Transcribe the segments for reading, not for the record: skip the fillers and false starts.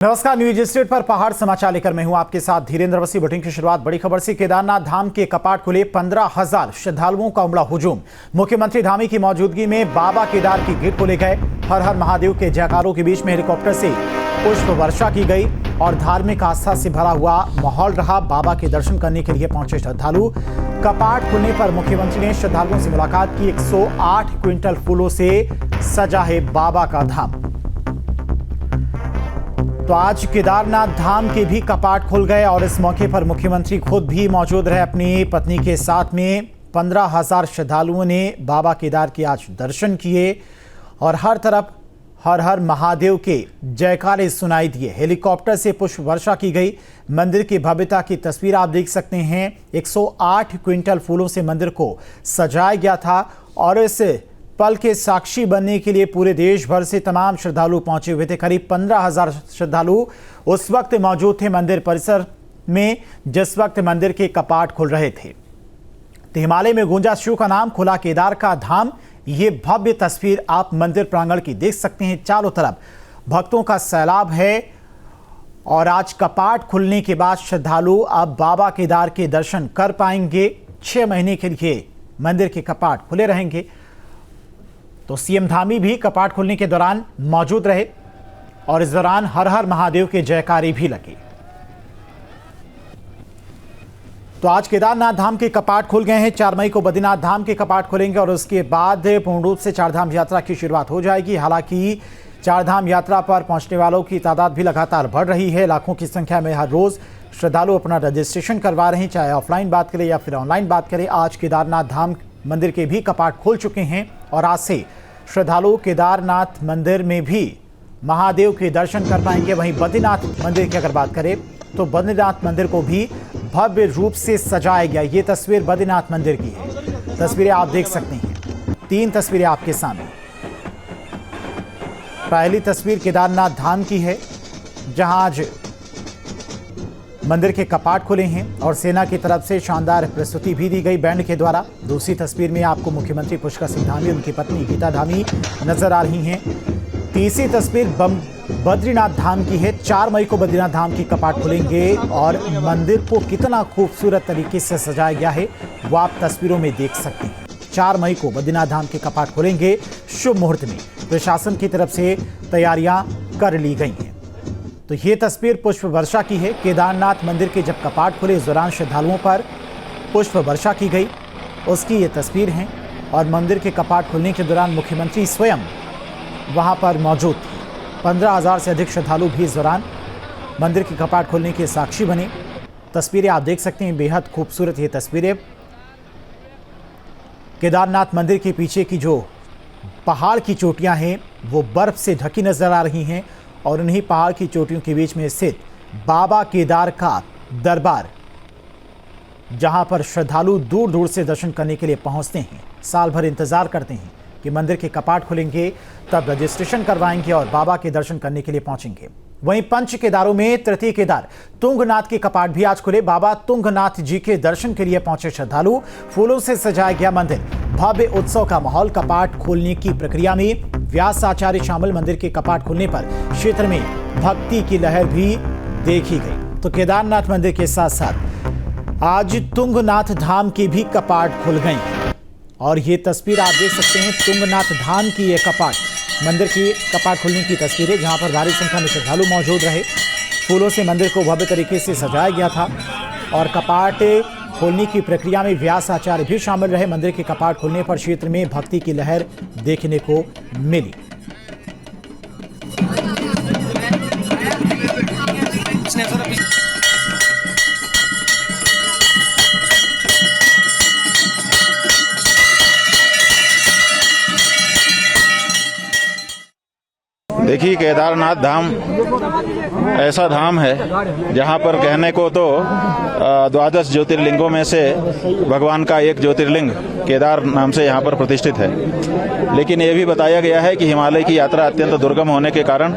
नमस्कार, news state पर पहाड़ समाचार लेकर मैं हूं आपके साथ धीरेन्द्र अवस्थी। बुलेटिन की शुरुआत बड़ी खबर से। केदारनाथ धाम के कपाट खुले, 15,000 श्रद्धालुओं का उमड़ा हुजूम। मुख्यमंत्री धामी की मौजूदगी में बाबा केदार की गेट खोले गए। हर हर महादेव के जयकारों के बीच में हेलीकॉप्टर से पुष्प वर्षा की गई और धार्मिक आस्था से भरा हुआ माहौल रहा। बाबा के दर्शन करने के लिए पहुंचे श्रद्धालु। कपाट खुलने पर मुख्यमंत्री ने श्रद्धालुओं से मुलाकात की। 108 क्विंटल फूलों से सजा है बाबा का धाम। तो आज केदारनाथ धाम के भी कपाट खुल गए और इस मौके पर मुख्यमंत्री खुद भी मौजूद रहे अपनी पत्नी के साथ में। 15,000 श्रद्धालुओं ने बाबा केदार के आज दर्शन किए और हर तरफ हर हर महादेव के जयकारे सुनाई दिए। हेलीकॉप्टर से पुष्प वर्षा की गई। मंदिर की भव्यता की तस्वीर आप देख सकते हैं। 108 क्विंटल फूलों से मंदिर को सजाया गया था और इस पल के साक्षी बनने के लिए पूरे देश भर से तमाम श्रद्धालु पहुंचे हुए थे। करीब 15,000 श्रद्धालु उस वक्त मौजूद थे मंदिर परिसर में जिस वक्त मंदिर के कपाट खुल रहे थे। तो हिमालय में गूंजा शिव का नाम, खुला केदार का धाम। ये भव्य तस्वीर आप मंदिर प्रांगण की देख सकते हैं। चारों तरफ भक्तों का सैलाब है और आज कपाट खुलने के बाद श्रद्धालु अब बाबा केदार के दर्शन कर पाएंगे। 6 महीने के लिए मंदिर के कपाट खुले रहेंगे। तो सीएम धामी भी कपाट खुलने के दौरान मौजूद रहे और इस दौरान हर हर महादेव के जयकारे भी लगे। तो आज केदारनाथ धाम के कपाट खुल गए हैं। 4 मई को बद्रीनाथ धाम के कपाट खुलेंगे और उसके बाद पूर्ण रूप से चारधाम यात्रा की शुरुआत हो जाएगी। हालांकि चारधाम यात्रा पर पहुंचने वालों की तादाद भी लगातार बढ़ रही है। लाखों की संख्या में हर रोज श्रद्धालु अपना रजिस्ट्रेशन करवा रहे हैं, चाहे ऑफलाइन बात करें या फिर ऑनलाइन बात करें। आज केदारनाथ धाम मंदिर के भी कपाट खुल चुके हैं और आज से श्रद्धालु केदारनाथ मंदिर में भी महादेव के दर्शन कर पाएंगे। वहीं बद्रीनाथ मंदिर की अगर बात करें तो बद्रीनाथ मंदिर को भी भव्य रूप से सजाया गया। ये तस्वीर बद्रीनाथ मंदिर की है। तस्वीरें आप देख सकते हैं। 3 तस्वीरें आपके सामने। पहली तस्वीर केदारनाथ धाम की है जहां आज मंदिर के कपाट खुले हैं और सेना की तरफ से शानदार प्रस्तुति भी दी गई बैंड के द्वारा। दूसरी तस्वीर में आपको मुख्यमंत्री पुष्कर सिंह धामी, उनकी पत्नी गीता धामी नजर आ रही हैं। तीसरी तस्वीर बद्रीनाथ धाम की है। 4 मई को बद्रीनाथ धाम की कपाट खुलेंगे और मंदिर को कितना खूबसूरत तरीके से सजाया गया है वो आप तस्वीरों में देख सकते हैं। 4 मई को बद्रीनाथ धाम के कपाट खुलेंगे। शुभ मुहूर्त में प्रशासन की तरफ से तैयारियां कर ली गई हैं। तो ये तस्वीर पुष्प वर्षा की है। केदारनाथ मंदिर के जब कपाट खुले इस दौरान श्रद्धालुओं पर पुष्प वर्षा की गई, उसकी ये तस्वीर है। और मंदिर के कपाट खुलने के दौरान मुख्यमंत्री स्वयं वहां पर मौजूद थे। 15,000 से अधिक श्रद्धालु भी इस दौरान मंदिर के कपाट खुलने के साक्षी बने। तस्वीरें आप देख सकते हैं, बेहद खूबसूरत ये तस्वीरें। केदारनाथ मंदिर के पीछे की जो पहाड़ की चोटियां हैं वो बर्फ से ढकी नजर आ रही हैं और उन्हीं पहाड़ की चोटियों के बीच में स्थित बाबा केदार का दरबार, जहां पर श्रद्धालु दूर दूर से दर्शन करने के लिए पहुंचते हैं। साल भर इंतजार करते हैं कि मंदिर के कपाट खुलेंगे, तब रजिस्ट्रेशन करवाएंगे और बाबा के दर्शन करने के लिए पहुंचेंगे। वहीं पंच केदारों में तृतीय केदार तुंगनाथ के कपाट भी आज खुले। बाबा तुंगनाथ जी के दर्शन के लिए पहुंचे श्रद्धालु। फूलों से सजाया गया मंदिर, भव्य उत्सव का माहौल। कपाट खोलने की प्रक्रिया में व्यास आचार्य शामिल। मंदिर के कपाट खुलने पर क्षेत्र में भक्ति की लहर भी देखी गई। तो केदारनाथ मंदिर के साथ साथ आज तुंगनाथ धाम के भी कपाट खुल गए हैं और ये तस्वीर आप देख सकते हैं। तुंगनाथ धाम की ये कपाट, मंदिर की कपाट खुलने की तस्वीर है जहां पर भारी संख्या में श्रद्धालु मौजूद रहे। फूलों से मंदिर को भव्य तरीके से सजाया गया था और कपाट खोलने की प्रक्रिया में व्यास आचार्य भी शामिल रहे। मंदिर के कपाट खुलने पर क्षेत्र में भक्ति की लहर देखने को मिली। देखिए, केदारनाथ धाम ऐसा धाम है जहाँ पर कहने को तो 12 ज्योतिर्लिंगों में से भगवान का एक ज्योतिर्लिंग केदार नाम से यहाँ पर प्रतिष्ठित है। लेकिन ये भी बताया गया है कि हिमालय की यात्रा अत्यंत दुर्गम होने के कारण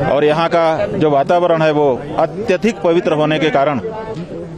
और यहाँ का जो वातावरण है वो अत्यधिक पवित्र होने के कारण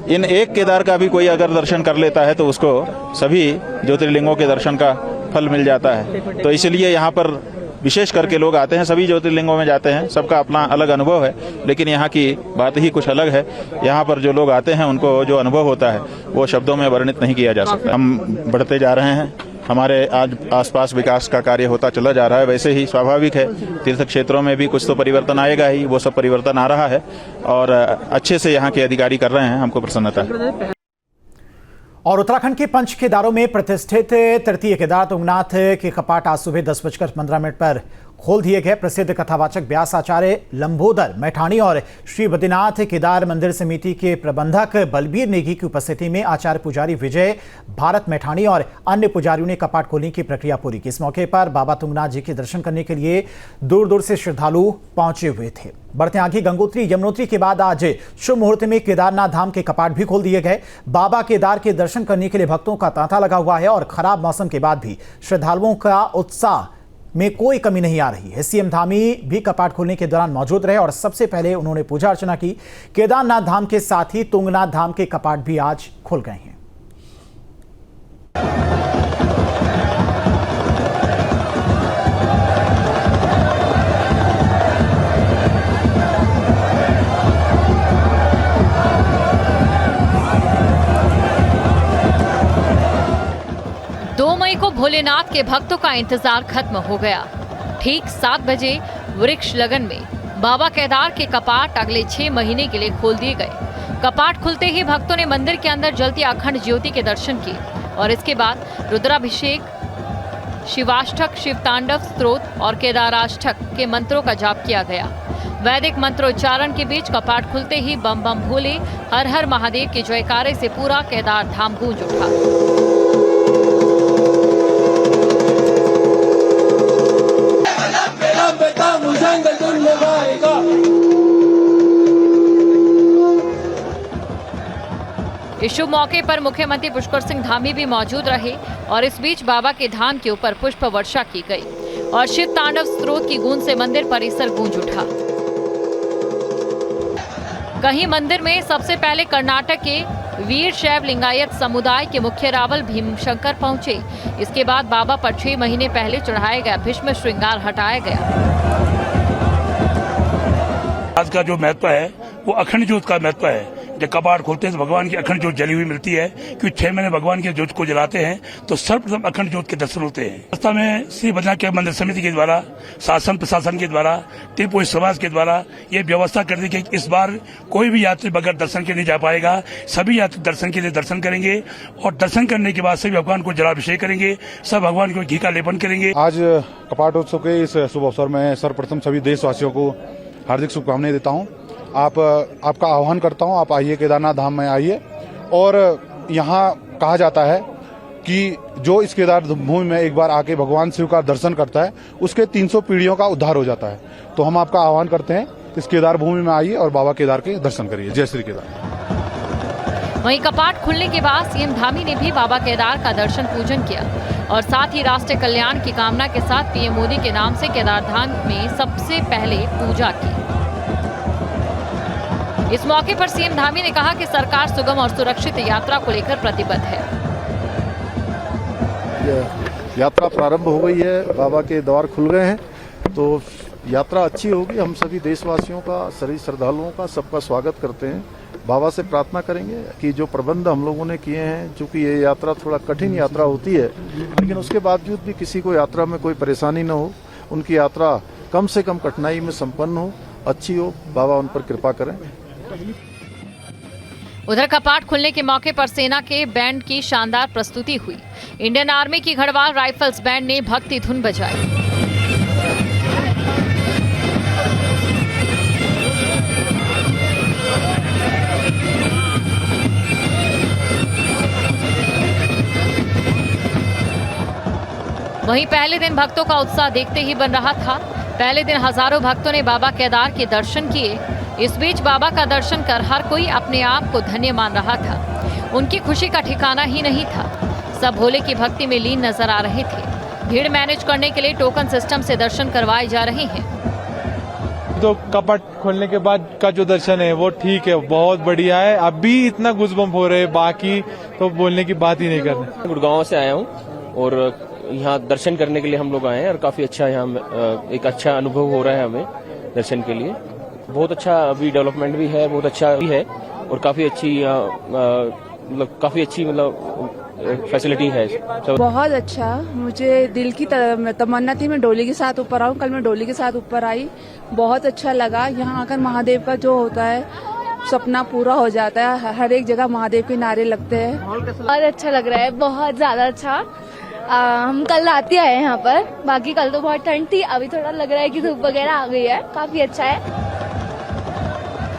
इन एक केदार का भी कोई अगर दर्शन कर लेता है तो उसको सभी ज्योतिर्लिंगों के दर्शन का फल मिल जाता है। तो इसलिए यहाँ पर विशेष करके लोग आते हैं, सभी ज्योतिर्लिंगों में जाते हैं, सबका अपना अलग अनुभव है, लेकिन यहाँ की बात ही कुछ अलग है। यहाँ पर जो लोग आते हैं उनको जो अनुभव होता है वो शब्दों में वर्णित नहीं किया जा सकता। हम बढ़ते जा रहे हैं, हमारे आज आसपास विकास का कार्य होता चला जा रहा है। वैसे ही स्वाभाविक है तीर्थ क्षेत्रों में भी कुछ तो परिवर्तन आएगा ही, वो सब परिवर्तन आ रहा है और अच्छे से यहाँ के अधिकारी कर रहे हैं, हमको प्रसन्नता है। और उत्तराखंड के पंच केदारों में प्रतिष्ठित तृतीय केदार तुंगनाथ के कपाट आज सुबह 10:15 पर खोल दिए गए। प्रसिद्ध कथावाचक व्यास आचार्य लंबोदर मैठाणी और श्री बद्रीनाथ केदार मंदिर समिति के प्रबंधक बलबीर नेगी की उपस्थिति में आचार्य पुजारी विजय भारत मैठाणी और अन्य पुजारियों ने कपाट खोलने की प्रक्रिया पूरी की। इस मौके पर बाबा तुंगनाथ जी के दर्शन करने के लिए दूर दूर से श्रद्धालु पहुंचे हुए थे। बढ़ते आगे गंगोत्री यमुनोत्री के बाद आज शुभ मुहूर्त में केदारनाथ धाम के कपाट भी खोल दिए गए। बाबा केदार के दर्शन करने के लिए भक्तों का तांता लगा हुआ है और खराब मौसम के बाद भी श्रद्धालुओं का उत्साह में कोई कमी नहीं आ रही है। सीएम धामी भी कपाट खोलने के दौरान मौजूद रहे और सबसे पहले उन्होंने पूजा अर्चना की। केदारनाथ धाम के साथ ही तुंगनाथ धाम के कपाट भी आज खुल गए हैं। को भोलेनाथ के भक्तों का इंतजार खत्म हो गया। ठीक 7 बजे वृक्ष लगन में बाबा केदार के कपाट अगले 6 महीने के लिए खोल दिए गए। कपाट खुलते ही भक्तों ने मंदिर के अंदर जलती अखंड ज्योति के दर्शन किए और इसके बाद रुद्राभिषेक, शिवाष्टक, शिव तांडव स्तोत्र और केदाराष्टक के मंत्रों का जाप किया गया। वैदिक मंत्रोच्चारण के बीच कपाट खुलते ही बम बम भोले, हर हर महादेव के जयकारे से पूरा केदार धाम गूंज उठा। इस शुभ मौके पर मुख्यमंत्री पुष्कर सिंह धामी भी मौजूद रहे और इस बीच बाबा के धाम के ऊपर पुष्प वर्षा की गई और शिव तांडव स्तोत्र की गूंज से मंदिर परिसर गूंज उठा। कहीं मंदिर में सबसे पहले कर्नाटक के वीर शैव लिंगायत समुदाय के मुख्य रावल भीमशंकर पहुंचे। इसके बाद बाबा पर 6 महीने पहले चढ़ाया गया भस्म श्रृंगार हटाया गया। आज का जो महत्व है वो अखंड ज्योत का महत्व है। जब कपाट खोलते हैं तो भगवान की अखंड ज्योत जली हुई मिलती है, क्योंकि 6 महीने भगवान की ज्योत को जलाते हैं तो सर्वप्रथम अखंड ज्योत के दर्शन होते हैं। रास्ता में श्री बद्रीनाथ के मंदिर समिति के द्वारा, शासन प्रशासन के द्वारा, त्रिपुरी समाज के द्वारा ये व्यवस्था कर दी कि इस बार कोई भी यात्री बगैर दर्शन के नहीं जा पाएगा। सभी यात्री दर्शन के लिए दर्शन करेंगे और दर्शन करने के बाद सभी भगवान को जलाभिषेक करेंगे, सब भगवान को घी का लेपन करेंगे। आज कपाटोत्सव के इस शुभ अवसर में सर्वप्रथम सभी देशवासियों को हार्दिक शुभकामनाएं देता हूं। आपका आह्वान करता हूं, आप आइए, केदारनाथ धाम में आइए। और यहाँ कहा जाता है कि जो इस केदार भूमि में एक बार आके भगवान शिव का दर्शन करता है उसके 300 पीढ़ियों का उद्धार हो जाता है। तो हम आपका आह्वान करते हैं, इस केदार भूमि में आइए और बाबा केदार के दर्शन करिए। जय श्री केदार। वहीं कपाट खुलने के बाद सीएम धामी ने भी बाबा केदार का दर्शन पूजन किया और साथ ही राष्ट्रीय कल्याण की कामना के साथ पीएम मोदी के नाम से केदारधाम में सबसे पहले पूजा की। इस मौके पर सीएम धामी ने कहा कि सरकार सुगम और सुरक्षित यात्रा को लेकर प्रतिबद्ध है। यात्रा प्रारंभ हो गई है, बाबा के द्वार खुल गए हैं, तो यात्रा अच्छी होगी। हम सभी देशवासियों का, सभी श्रद्धालुओं का सबका स्वागत करते हैं। बाबा से प्रार्थना करेंगे कि जो प्रबंध हम लोगों ने किए हैं, चूंकि ये यात्रा थोड़ा कठिन यात्रा होती है, लेकिन उसके बावजूद भी किसी को यात्रा में कोई परेशानी न हो, उनकी यात्रा कम से कम कठिनाई में संपन्न हो, अच्छी हो, बाबा उन पर कृपा करें। उधर कपाट खुलने के मौके पर सेना के बैंड की शानदार प्रस्तुति हुई। इंडियन आर्मी की गढ़वाल राइफल्स बैंड ने भक्ति धुन बजाई। वहीं पहले दिन भक्तों का उत्साह देखते ही बन रहा था। पहले दिन हजारों भक्तों ने बाबा केदार के दर्शन किए। इस बीच बाबा का दर्शन कर हर कोई अपने आप को धन्य मान रहा था। उनकी खुशी का ठिकाना ही नहीं था। सब भोले की भक्ति में लीन नजर आ रहे थे। भीड़ मैनेज करने के लिए टोकन सिस्टम से दर्शन करवाए जा रहे हैं। तो कपाट खोलने के बाद का जो दर्शन है वो ठीक है, बहुत बढ़िया है। अभी इतना गुजबम्प हो रहे हैं, बाकी तो बोलने की बात ही नहीं करना। गुड़गांव से आया हूँ और यहाँ दर्शन करने के लिए हम लोग आए हैं और काफ़ी अच्छा यहाँ एक अच्छा अनुभव हो रहा है हमें दर्शन के लिए। बहुत अच्छा अभी डेवलपमेंट भी है, बहुत अच्छा भी है और काफ़ी अच्छी फैसिलिटी है। बहुत अच्छा, मुझे दिल की तमन्ना थी मैं डोली के साथ ऊपर आऊँ। कल मैं डोली के साथ ऊपर आई, बहुत अच्छा लगा। यहाँ आकर महादेव का जो होता है सपना पूरा हो जाता है। हर एक जगह महादेव के नारे लगते हैं। बहुत अच्छा लग रहा है, बहुत ज्यादा अच्छा। हम कल रात ही आए हैं यहाँ पर, बाकी कल तो बहुत ठंड थी, अभी थोड़ा लग रहा है कि धूप वगैरह आ गई है, काफी अच्छा है।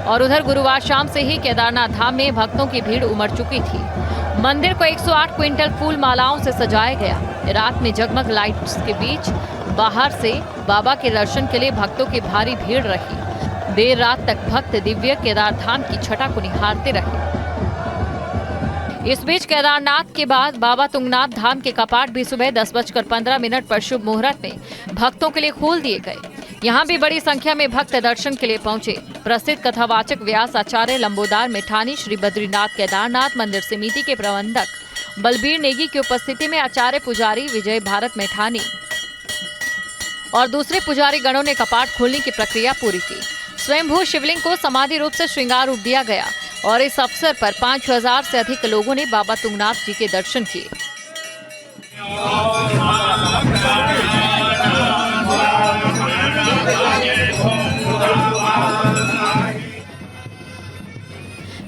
और उधर गुरुवार शाम से ही केदारनाथ धाम में भक्तों की भीड़ उमड़ चुकी थी। मंदिर को 108 क्विंटल फूल मालाओं से सजाया गया। रात में जगमग लाइट्स के बीच बाहर से बाबा के दर्शन के लिए भक्तों की भारी भीड़ रही। देर रात तक भक्त दिव्य केदार धाम की छटा को निहारते रहे। इस बीच केदारनाथ के बाद बाबा तुंगनाथ धाम के कपाट भी सुबह 10:15 पर शुभ मुहूर्त में भक्तों के लिए खोल दिए गए। यहाँ भी बड़ी संख्या में भक्त दर्शन के लिए पहुंचे। प्रसिद्ध कथावाचक व्यास आचार्य लंबोदार मिठानी, श्री बद्रीनाथ केदारनाथ मंदिर समिति के प्रबंधक बलबीर नेगी की उपस्थिति में आचार्य पुजारी विजय भारत मिठानी और दूसरे पुजारी गणों ने कपाट खोलने की प्रक्रिया पूरी की। स्वयंभू शिवलिंग को समाधि रूप से श्रृंगार रूप दिया गया और इस अवसर पर 5000 से अधिक लोगों ने बाबा तुंगनाथ जी के दर्शन किए।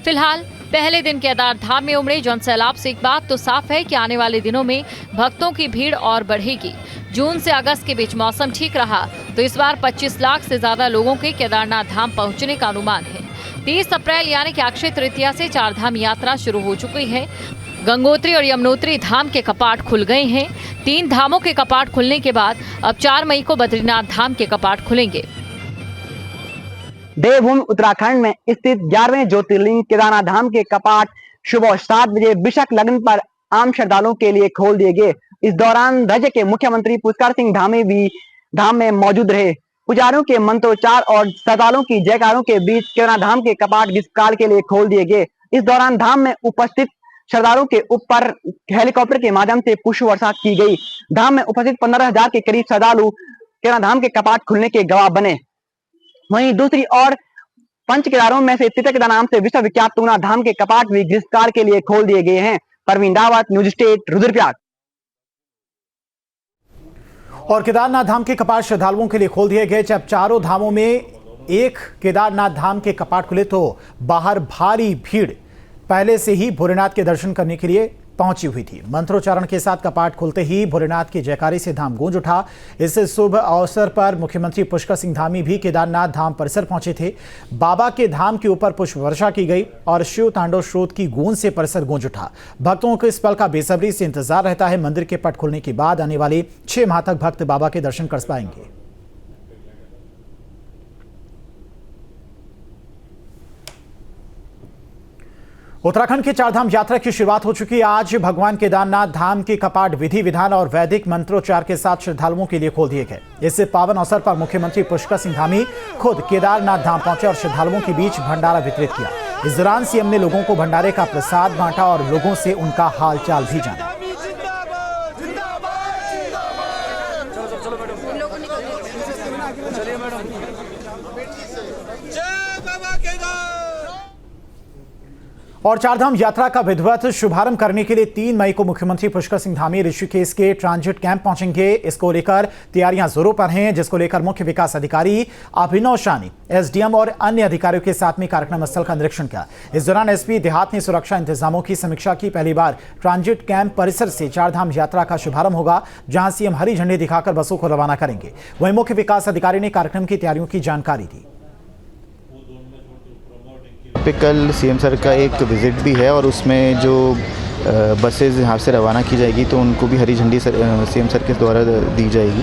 फिलहाल पहले दिन केदार धाम में उमड़े जनसैलाब से एक बात तो साफ है कि आने वाले दिनों में भक्तों की भीड़ और बढ़ेगी। जून से अगस्त के बीच मौसम ठीक रहा तो इस बार 25 लाख से ज्यादा लोगों के केदारनाथ धाम पहुंचने का अनुमान है। 30 अप्रैल यानी कि अक्षय तृतीया से 4 धाम यात्रा शुरू हो चुकी है। गंगोत्री और यमुनोत्री धाम के कपाट खुल गए हैं। 3 धामों के कपाट खुलने के बाद अब 4 मई को बद्रीनाथ धाम के कपाट खुलेंगे। देवभूमि उत्तराखंड में स्थित 11वें ज्योतिर्लिंग केदारनाथ धाम के कपाट सुबह 7 बजे विशक लग्न पर आम श्रद्धालुओं के लिए खोल दिए गए। इस दौरान राज्य के मुख्यमंत्री पुष्कर सिंह धामी भी धाम में मौजूद रहे। पुजारियों के मंत्रोच्चार और श्रद्धालुओं की जयकारों के बीच केदारनाथ धाम के कपाट ग्रीष्मकाल के लिए खोल दिए गए। इस दौरान धाम में उपस्थित श्रद्धालुओं के ऊपर हेलीकॉप्टर के माध्यम से पुष्प वर्षा की गई। धाम में उपस्थित 15,000 के करीब श्रद्धालु केदारनाथ धाम के कपाट खुलने के गवाह बने। वहीं दूसरी ओर पंच केदारों में से तीर्थ केदार नाम से विश्वविख्यात तुंगनाथ धाम के कपाट भी ग्रीष्मकाल के लिए खोल दिए गए हैं। Parveen Rawat, news state, Rudraprayag. और केदारनाथ धाम के कपाट श्रद्धालुओं के लिए खोल दिए गए। जब चारों धामों में एक केदारनाथ धाम के कपाट खुले तो बाहर भारी भीड़ पहले से ही भोलेनाथ के दर्शन करने के लिए पहुंची हुई थी। मंत्रोच्चारण के साथ कपाट खुलते ही भोलेनाथ के जयकारे से धाम गूंज उठा। इस शुभ अवसर पर मुख्यमंत्री पुष्कर सिंह धामी भी केदारनाथ धाम परिसर पहुंचे थे। बाबा के धाम के ऊपर पुष्प वर्षा की गई और शिव तांडव स्रोत की गूंज से परिसर गूंज उठा। भक्तों को इस पल का बेसब्री से इंतजार रहता है। मंदिर के पट खुलने के बाद आने वाले 6 माह तक भक्त बाबा के दर्शन कर पाएंगे। उत्तराखंड के 4 धाम यात्रा की शुरुआत हो चुकी है। आज भगवान केदारनाथ धाम के कपाट विधि विधान और वैदिक मंत्रोच्चार के साथ श्रद्धालुओं के लिए खोल दिए गए। इस पावन अवसर पर मुख्यमंत्री पुष्कर सिंह धामी खुद केदारनाथ धाम पहुंचे और श्रद्धालुओं के बीच भंडारा वितरित किया। इस दौरान सीएम ने लोगों को भंडारे का प्रसाद बांटा और लोगों से उनका हालचाल भी जाना। और 4 धाम यात्रा का विधिवत शुभारंभ करने के लिए 3 मई को मुख्यमंत्री पुष्कर सिंह धामी ऋषिकेश के ट्रांजिट कैंप पहुंचेंगे। इसको लेकर तैयारियां जोरों पर हैं, जिसको लेकर मुख्य विकास अधिकारी अभिनव शानी, एसडीएम और अन्य अधिकारियों के साथ में कार्यक्रम स्थल का निरीक्षण किया। इस दौरान एसपी देहात ने सुरक्षा इंतजामों की समीक्षा की। पहली बार ट्रांजिट कैंप परिसर से 4 धाम यात्रा का शुभारंभ होगा, जहां सीएम हरी झंडी दिखाकर बसों को रवाना करेंगे। वहीं मुख्य विकास अधिकारी ने कार्यक्रम की तैयारियों की जानकारी दी। पे कल सीएम सर का एक विज़िट भी है और उसमें जो बसेज यहाँ से रवाना की जाएगी तो उनको भी हरी झंडी सीएम सर के द्वारा दी जाएगी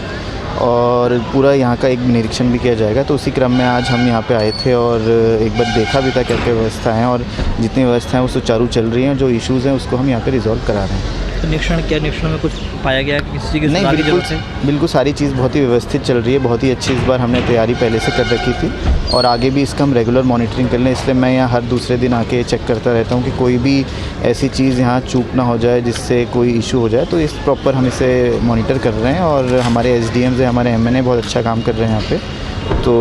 और पूरा यहाँ का एक निरीक्षण भी किया जाएगा। तो उसी क्रम में आज हम यहाँ पे आए थे और एक बार देखा भी था क्या क्या व्यवस्था है और जितनी व्यवस्था है वो सुचारू चल रही हैं। जो इश्यूज़ हैं उसको हम यहाँ पे रिजॉल्व करा रहे हैं। तो निरीक्षण में कुछ पाया गया कि किसी की नहीं, सुधार की बिल्कुल जरूरत है? बिल्कुल सारी चीज़ बहुत ही व्यवस्थित चल रही है, बहुत ही अच्छी। इस बार हमने तैयारी पहले से कर रखी थी और आगे भी इसका हम रेगुलर मॉनिटरिंग कर लें, इसलिए मैं यहाँ हर दूसरे दिन आके चेक करता रहता हूँ कि कोई भी ऐसी चीज़ यहाँ चूक ना हो जाए जिससे कोई इशू हो जाए। तो इस प्रॉपर हम इसे मॉनिटर कर रहे हैं और हमारे SDMs हैं, हमारे MNA बहुत अच्छा काम कर रहे हैं यहाँ पे, तो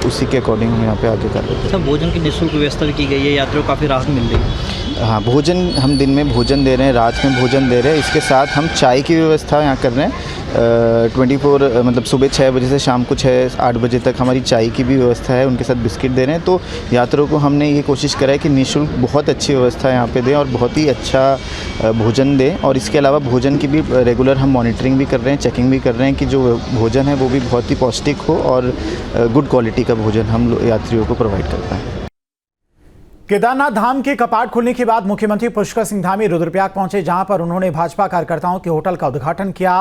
उसी के अकॉर्डिंग हम यहाँ पे आगे कर रहे हैं। सब भोजन की निःशुल्क व्यवस्था भी की गई है, यात्रियों को काफ़ी राहत मिल रही है। हाँ, भोजन हम दिन में भोजन दे रहे हैं, रात में भोजन दे रहे हैं, इसके साथ हम चाय की व्यवस्था यहाँ कर रहे हैं। 24 मतलब सुबह 6 बजे से शाम को 6-8 बजे तक हमारी चाय की भी व्यवस्था है, उनके साथ बिस्किट दे रहे हैं। तो यात्रियों को हमने ये कोशिश करा है कि निःशुल्क बहुत अच्छी व्यवस्था यहाँ पे दें और बहुत ही अच्छा भोजन दें। और इसके अलावा भोजन की भी रेगुलर हम मॉनिटरिंग भी कर रहे हैं, चेकिंग भी कर रहे हैं कि जो भोजन है वो भी बहुत ही पौष्टिक हो और गुड क्वालिटी का भोजन हम यात्रियों को प्रोवाइड करते हैं। केदारनाथ धाम के कपाट खुलने के बाद मुख्यमंत्री पुष्कर सिंह धामी रुद्रप्रयाग पहुंचे, जहां पर उन्होंने भाजपा कार्यकर्ताओं के होटल का उद्घाटन किया।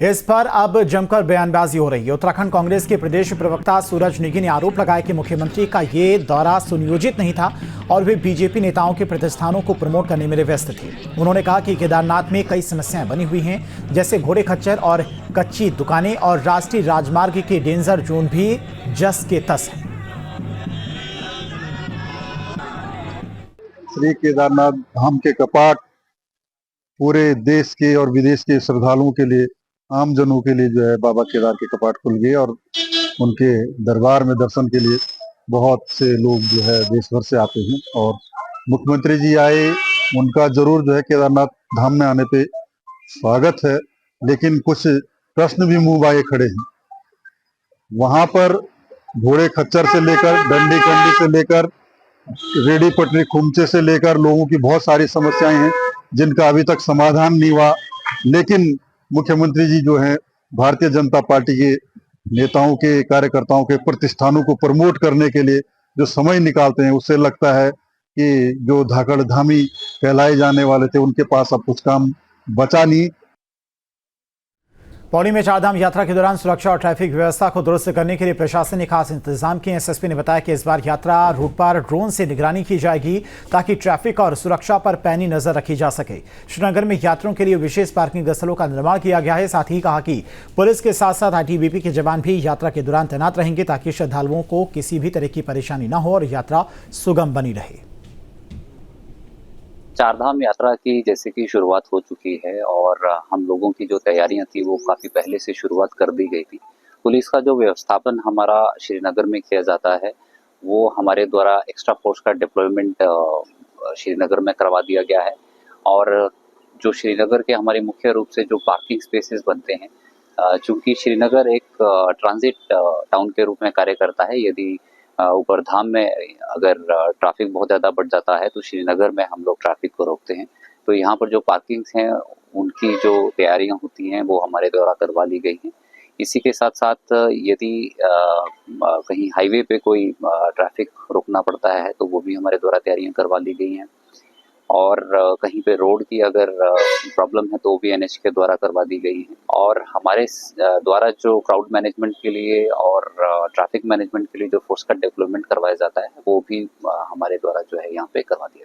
इस पर अब जमकर बयानबाजी हो रही है। उत्तराखंड कांग्रेस के प्रदेश प्रवक्ता सूरज नेगी ने आरोप लगाया कि मुख्यमंत्री का ये दौरा सुनियोजित नहीं था और वे बीजेपी नेताओं के प्रतिष्ठानों को प्रमोट करने में व्यस्त थे। उन्होंने कहा कि केदारनाथ में कई समस्याएं बनी हुई हैं, जैसे घोड़े खच्चर और कच्ची दुकानें, और राष्ट्रीय राजमार्ग के डेंजर जोन भी जस के तस हैं। श्री केदारनाथ धाम के कपाट पूरे देश के और विदेश के श्रद्धालुओं के लिए, आम जनों के लिए जो है बाबा केदार के कपाट खुल गए और उनके दरबार में दर्शन के लिए बहुत से लोग जो है देश भर से आते हैं। और मुख्यमंत्री जी आए, उनका जरूर जो है केदारनाथ धाम में आने पे स्वागत है, लेकिन कुछ प्रश्न भी मुंह बाए खड़े हैं। वहां पर घोड़े खच्चर से लेकर डंडी कंडी से लेकर रेडी पटरी खुमचे से लेकर लोगों की बहुत सारी समस्याएं हैं जिनका अभी तक समाधान नहीं हुआ। लेकिन मुख्यमंत्री जी जो हैं भारतीय जनता पार्टी के नेताओं के, कार्यकर्ताओं के प्रतिष्ठानों को प्रमोट करने के लिए जो समय निकालते हैं, उससे लगता है कि जो धाकड़ धामी कहलाए जाने वाले थे उनके पास अब कुछ काम बचा नहीं। पौड़ी में चारधाम यात्रा के दौरान सुरक्षा और ट्रैफिक व्यवस्था को दुरुस्त करने के लिए प्रशासन ने खास इंतजाम किए। SSP ने बताया कि इस बार यात्रा रूट पर ड्रोन से निगरानी की जाएगी ताकि ट्रैफिक और सुरक्षा पर पैनी नजर रखी जा सके। श्रीनगर में यात्रियों के लिए विशेष पार्किंग स्थलों का निर्माण किया गया है। साथ ही कहा कि पुलिस के साथ साथ ITBP के जवान भी यात्रा के दौरान तैनात रहेंगे ताकि श्रद्धालुओं को किसी भी तरह की परेशानी न हो और यात्रा सुगम बनी रहे। चारधाम यात्रा की जैसे कि शुरुआत हो चुकी है और हम लोगों की जो तैयारियां थी वो काफ़ी पहले से शुरुआत कर दी गई थी। पुलिस का जो व्यवस्थापन हमारा श्रीनगर में किया जाता है वो हमारे द्वारा एक्स्ट्रा फोर्स का डिप्लॉयमेंट श्रीनगर में करवा दिया गया है। और जो श्रीनगर के हमारे मुख्य रूप से जो पार्किंग स्पेसेस बनते हैं, चूँकि श्रीनगर एक ट्रांजिट टाउन के रूप में कार्य करता है, यदि ऊपर धाम में अगर ट्रैफिक बहुत ज़्यादा बढ़ जाता है तो श्रीनगर में हम लोग ट्रैफिक को रोकते हैं। तो यहाँ पर जो पार्किंग्स हैं उनकी जो तैयारियां होती हैं वो हमारे द्वारा करवा ली गई हैं। इसी के साथ साथ यदि कहीं हाईवे पे कोई ट्रैफिक रोकना पड़ता है तो वो भी हमारे द्वारा तैयारियां करवा ली गई हैं। और कहीं पे रोड की अगर प्रॉब्लम है तो वो भी NH के द्वारा करवा दी गई है। और हमारे द्वारा जो क्राउड मैनेजमेंट के लिए और ट्रैफिक मैनेजमेंट के लिए जो फोर्स का डेवलपमेंट करवाया जाता है वो भी हमारे द्वारा जो है यहाँ पे करवा दिया।